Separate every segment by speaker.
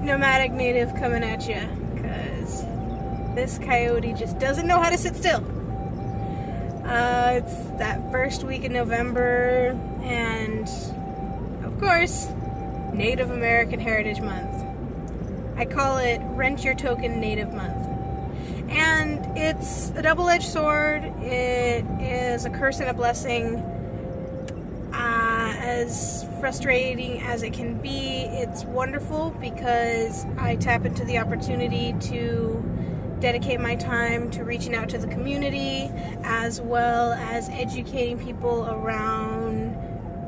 Speaker 1: nomadic native coming at you, because this coyote just doesn't know how to sit still. It's that first week in November, and of course, Native American Heritage Month. I call it Rent Your Token Native Month. And it's a double-edged sword. It is a curse and a blessing. As frustrating as it can be, it's wonderful because I tap into the opportunity to dedicate my time to reaching out to the community, as well as educating people around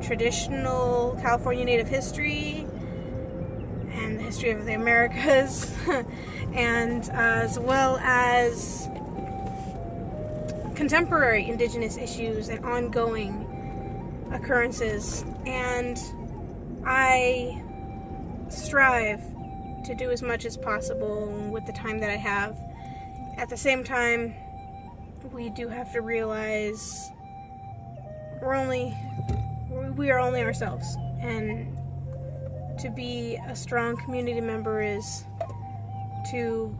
Speaker 1: traditional California Native history and the history of the Americas, and as well as contemporary Indigenous issues and ongoing occurrences. And I strive to do as much as possible with the time that I have. At the same time, we do have to realize we are only ourselves, and to be a strong community member is to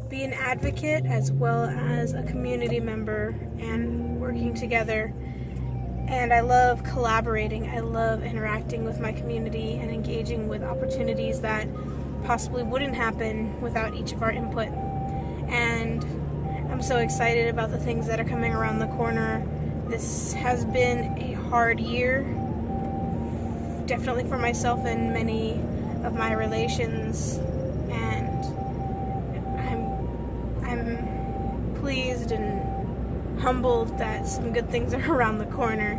Speaker 1: be an advocate as well as a community member and working together. And I love collaborating. I love interacting with my community and engaging with opportunities that possibly wouldn't happen without each of our input. And I'm so excited about the things that are coming around the corner. This has been a hard year, definitely for myself and many of my relations. And I'm pleased and humbled that some good things are around the corner,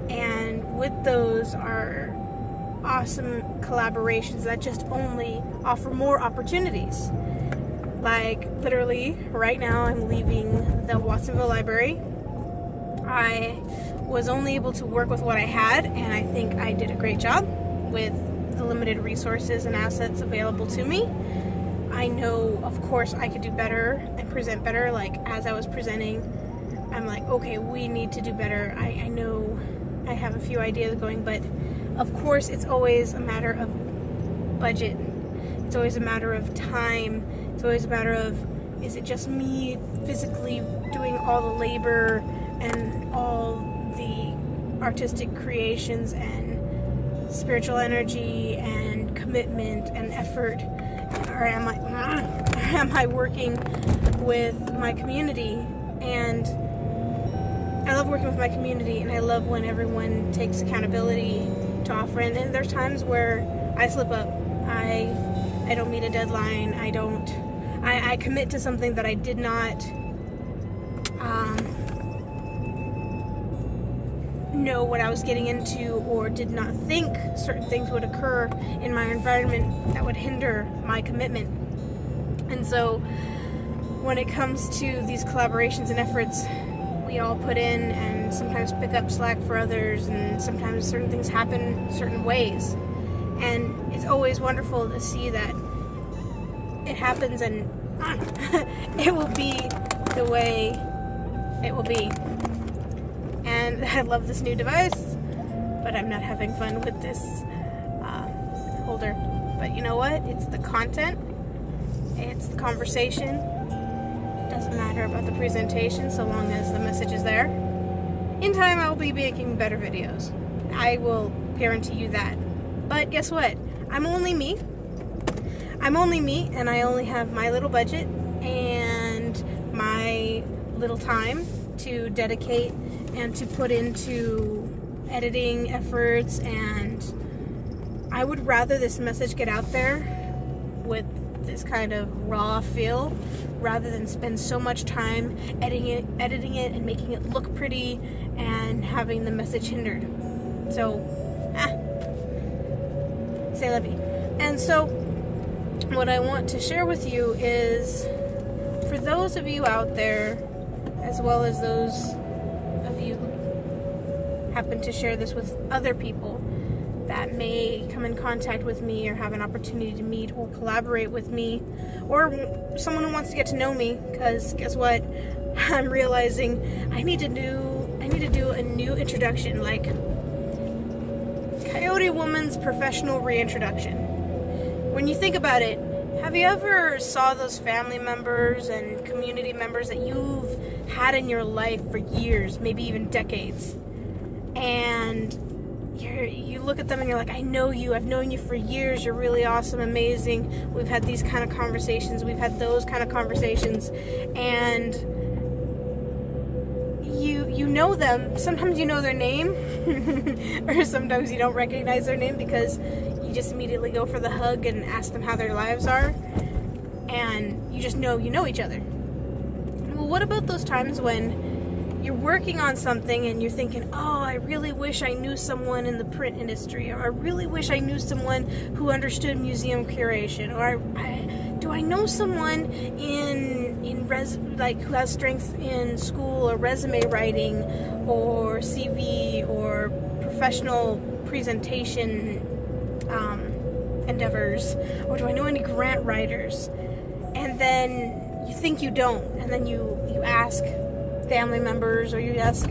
Speaker 1: and with those are awesome collaborations that just only offer more opportunities. Like literally right now I'm leaving the Watsonville Library. I was only able to work with what I had, and I think I did a great job with the limited resources and assets available to me. I know, of course, I could do better and present better. Like as I was presenting, I'm like, okay, we need to do better. I know I have a few ideas going, but of course it's always a matter of budget. It's always a matter of time. It's always a matter of, is it just me physically doing all the labor and all the artistic creations and spiritual energy and commitment and effort, or am I working with my community? And I love working with my community, and I love when everyone takes accountability to offer. And then there's times where I slip up. I don't meet a deadline. I commit to something that I did not know what I was getting into, or did not think certain things would occur in my environment that would hinder my commitment. And so when it comes to these collaborations and efforts, we all put in and sometimes pick up slack for others, and sometimes certain things happen certain ways. And it's always wonderful to see that it happens, and it will be the way it will be. And I love this new device, but I'm not having fun with this holder. But you know what? It's the content, it's the conversation. Doesn't matter about the presentation so long as the message is there. In time, I will be making better videos. I will guarantee you that. But guess what? I'm only me. I'm only me, and I only have my little budget and my little time to dedicate and to put into editing efforts. And I would rather this message get out there with this kind of raw feel, rather than spend so much time editing it and making it look pretty and having the message hindered. So, c'est la vie. And so, what I want to share with you is, for those of you out there, as well as those of you who happen to share this with other people that may come in contact with me or have an opportunity to meet or collaborate with me, or someone who wants to get to know me, because guess what? I'm realizing I need to do a new introduction, like Coyote Woman's professional reintroduction. when you think about it, have you ever saw those family members and community members that you've had in your life for years, maybe even decades, and you look at them and you're like, I know you, I've known you for years, you're really awesome, amazing, we've had these kind of conversations, we've had those kind of conversations, and you know them. Sometimes you know their name, or sometimes you don't recognize their name because you just immediately go for the hug and ask them how their lives are, and you just know you know each other. Well, what about those times when you're working on something and you're thinking, oh, I really wish I knew someone in the print industry, or I really wish I knew someone who understood museum curation, or do I know someone who has strength in school or resume writing or CV or professional presentation endeavors, or do I know any grant writers? And then you think you don't, and then you ask family members, or you ask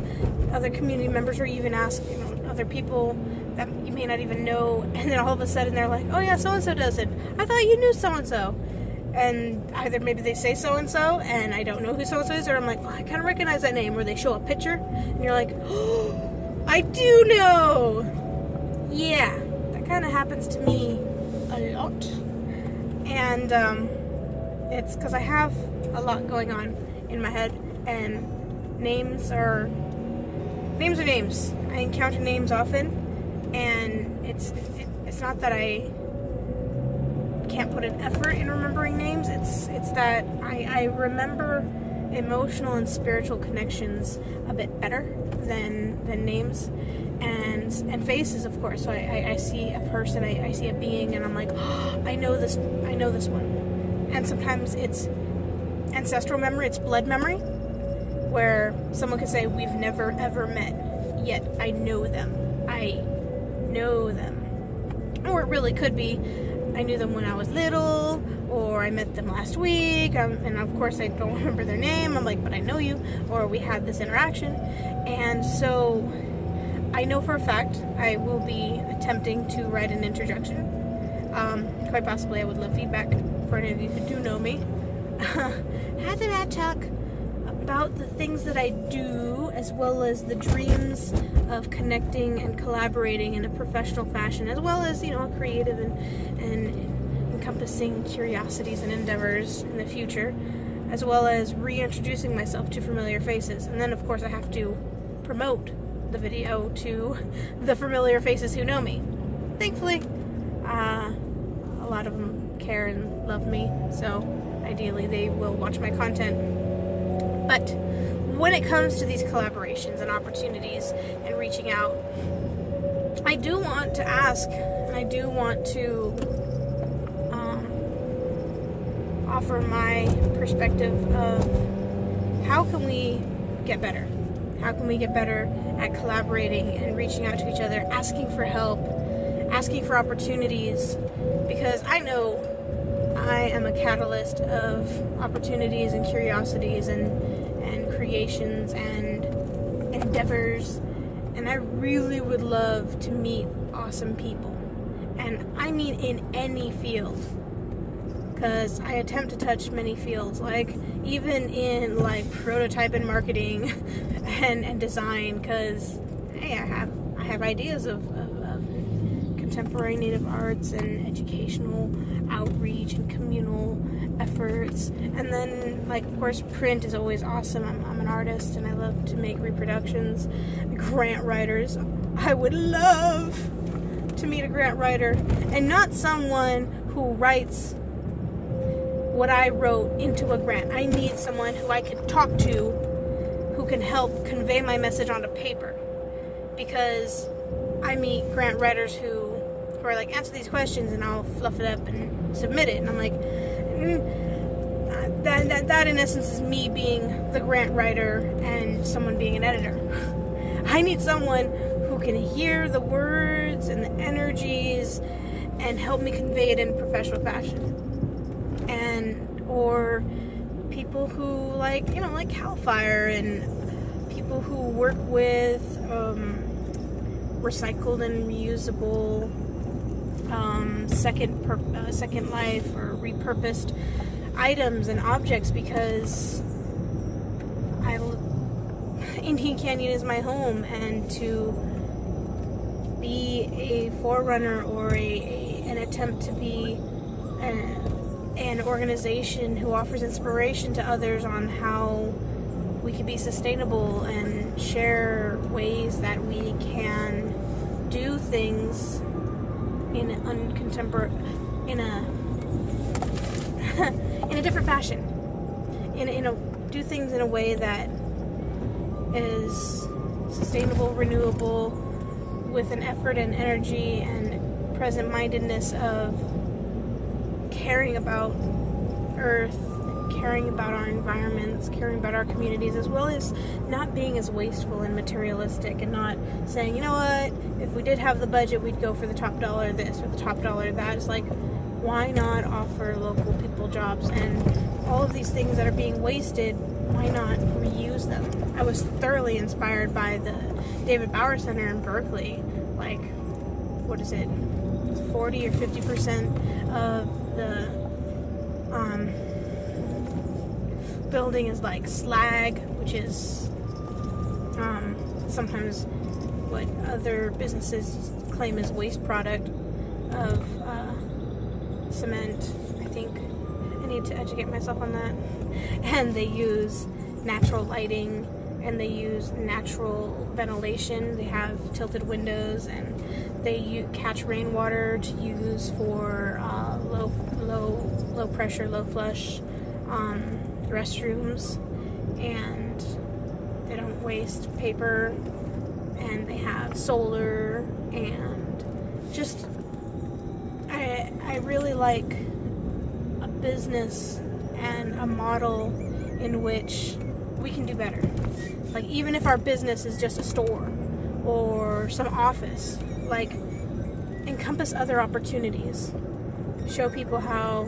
Speaker 1: other community members, or you even ask other people that you may not even know, and then all of a sudden they're like, oh yeah, so-and-so does it. I thought you knew so-and-so. And either maybe they say so-and-so, and I don't know who so-and-so is, or I'm like, oh, I kind of recognize that name, or they show a picture, and you're like, oh, I do know. Yeah, that kind of happens to me a lot. And it's because I have a lot going on in my head, and names are names. I encounter names often, and it's not that I can't put an effort in remembering names. It's that I remember emotional and spiritual connections a bit better than names and faces, of course. So I see a person, I see a being, and I'm like, oh, I know this one. And sometimes it's ancestral memory, it's blood memory, where someone could say, we've never ever met, yet I know them. Or it really could be, I knew them when I was little, or I met them last week, and of course I don't remember their name. I'm like, but I know you, or we had this interaction. And so I know for a fact I will be attempting to write an introduction. Quite possibly I would love feedback for any of you who do know me. How did I talk about the things that I do, as well as the dreams of connecting and collaborating in a professional fashion, as well as, creative and encompassing curiosities and endeavors in the future, as well as reintroducing myself to familiar faces. And then, of course, I have to promote the video to the familiar faces who know me. Thankfully, a lot of them care and love me, so ideally they will watch my content. But when it comes to these collaborations and opportunities and reaching out, I do want to ask, and I do want to offer my perspective of how can we get better? How can we get better at collaborating and reaching out to each other, asking for help, asking for opportunities? Because I know I am a catalyst of opportunities and curiosities and creations and endeavors, and I really would love to meet awesome people, and I mean in any field, because I attempt to touch many fields, like even in like prototype and marketing and design, because hey, I have ideas of contemporary native arts and educational outreach and communal efforts. And then, like, of course, print is always awesome. I'm an artist and I love to make reproductions. Grant writers, I would love to meet a grant writer, and not someone who writes what I wrote into a grant. I need someone who I can talk to, who can help convey my message onto paper, because I meet grant writers who are like, answer these questions, and I'll fluff it up and submit it, and I'm like, that in essence is me being the grant writer and someone being an editor. I need someone who can hear the words and the energies and help me convey it in professional fashion, or people who like Cal Fire, and people who work with recycled and reusable second life or repurposed items and objects, because Indian Canyon is my home, and to be a forerunner or an attempt to be an organization who offers inspiration to others on how we can be sustainable and share ways that we can do things in in a different fashion, do things in a way that is sustainable, renewable, with an effort and energy and present-mindedness of caring about Earth, caring about our environments, caring about our communities, as well as not being as wasteful and materialistic, and not saying, you know what, if we did have the budget, we'd go for the top dollar this or the top dollar that. It's like, why not offer local people jobs? And all of these things that are being wasted, why not reuse them? I was thoroughly inspired by the David Bauer Center in Berkeley. Like, what is it, 40 or 50% of the building is like slag, which is sometimes what other businesses claim as waste product of cement. I think I need to educate myself on that. And they use natural lighting, and they use natural ventilation. They have tilted windows, and they catch rainwater to use for low pressure, low flush restrooms, and they don't waste paper, and they have solar, and just I really like a business and a model in which we can do better. Like, even if our business is just a store or some office, like, encompass other opportunities. Show people how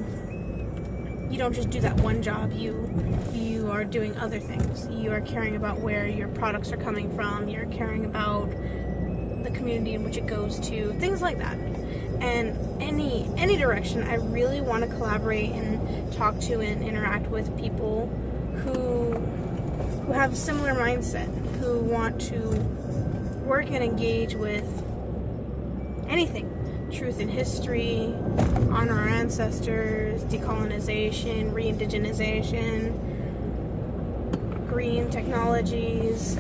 Speaker 1: you don't just do that one job, you are doing other things. You are caring about where your products are coming from, you're caring about the community in which it goes to, things like that. And any direction, I really want to collaborate and talk to and interact with people who have a similar mindset, who want to work and engage with anything. Truth in history, honor our ancestors, decolonization, re-indigenization, green technologies,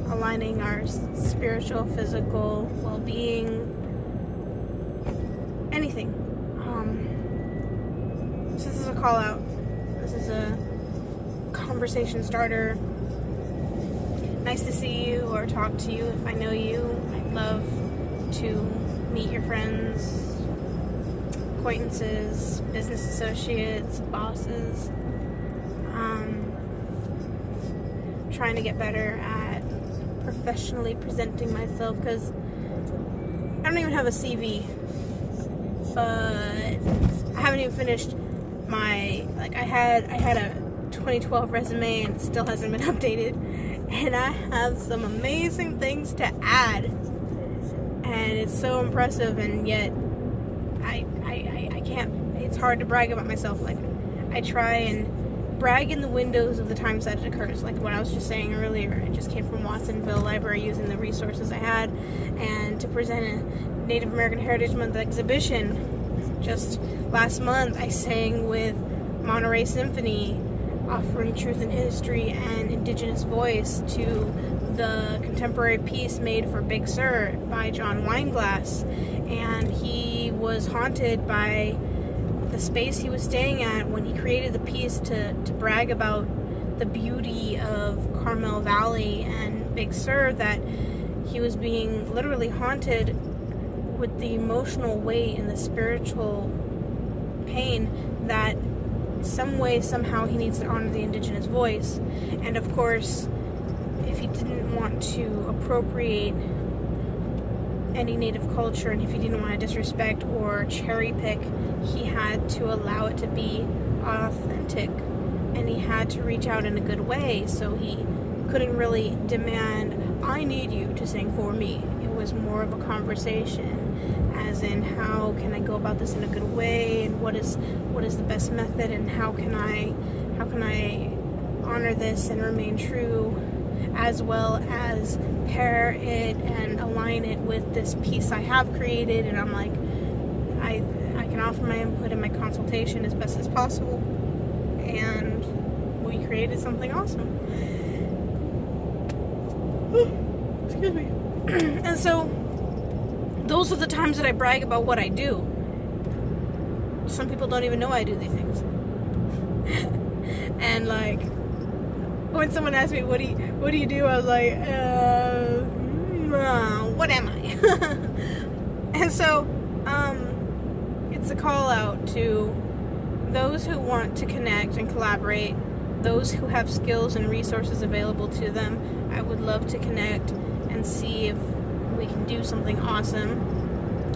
Speaker 1: aligning our spiritual, physical well-being, anything. So this is a call out. This is a conversation starter. Nice to see you or talk to you if I know you. I'd love to meet your friends, acquaintances, business associates, bosses. Trying to get better at professionally presenting myself, because I don't even have a CV, but I haven't even finished my, like, I had a 2012 resume and it still hasn't been updated, and I have some amazing things to add, and it's so impressive, and yet I can't, it's hard to brag about myself. Like, I try and brag in the windows of the times that it occurs, like what I was just saying earlier. I just came from Watsonville Library using the resources I had, and to present a Native American Heritage Month exhibition. Just last month I sang with Monterey Symphony, offering truth in history and indigenous voice to the contemporary piece made for Big Sur by John Wineglass, and he was haunted by the space he was staying at when he created the piece to brag about the beauty of Carmel Valley and Big Sur, that he was being literally haunted with the emotional weight and the spiritual pain that some way, somehow, he needs to honor the indigenous voice. And of course, if he didn't want to appropriate any native culture, and if he didn't want to disrespect or cherry pick, he had to allow it to be authentic, and he had to reach out in a good way. So he couldn't really demand, I need you to sing for me. It was more of a conversation, as in how can I go about this in a good way, and what is the best method, and how can I honor this and remain true, as well as pair it and align it with this piece I have created. And I'm like, I can offer my input and my consultation as best as possible, and we created something awesome. Excuse me. And so those are the times that I brag about what I do. Some people don't even know I do these things. And like, when someone asks me, what do you do? I was like, what am I? And so, it's a call out to those who want to connect and collaborate, those who have skills and resources available to them. I would love to connect and see if we can do something awesome.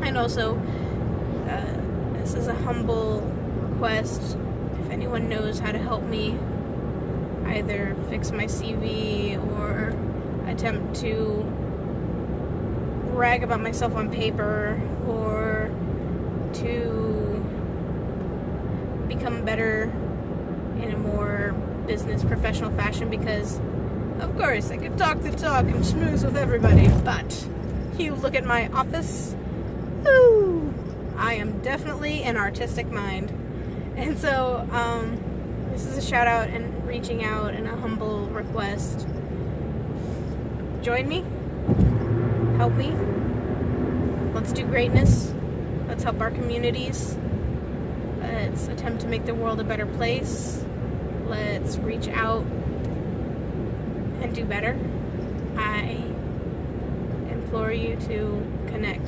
Speaker 1: And also, this is a humble request. If anyone knows how to help me either fix my CV or attempt to brag about myself on paper, or to become better in a more business professional fashion, because of course I can talk the talk and schmooze with everybody, but you look at my office, ooh, I am definitely an artistic mind. And so this is a shout out and reaching out and a humble request. Join me, help me, let's do greatness, let's help our communities, let's attempt to make the world a better place, let's reach out and do better. I implore you to connect,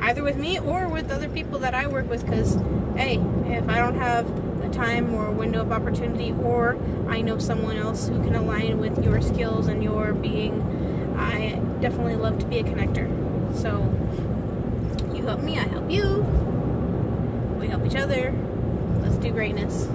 Speaker 1: either with me or with other people that I work with, because hey, if I don't have a time or a window of opportunity, or I know someone else who can align with your skills and your being, I definitely love to be a connector. So you help me, I help you, we help each other. Let's do greatness.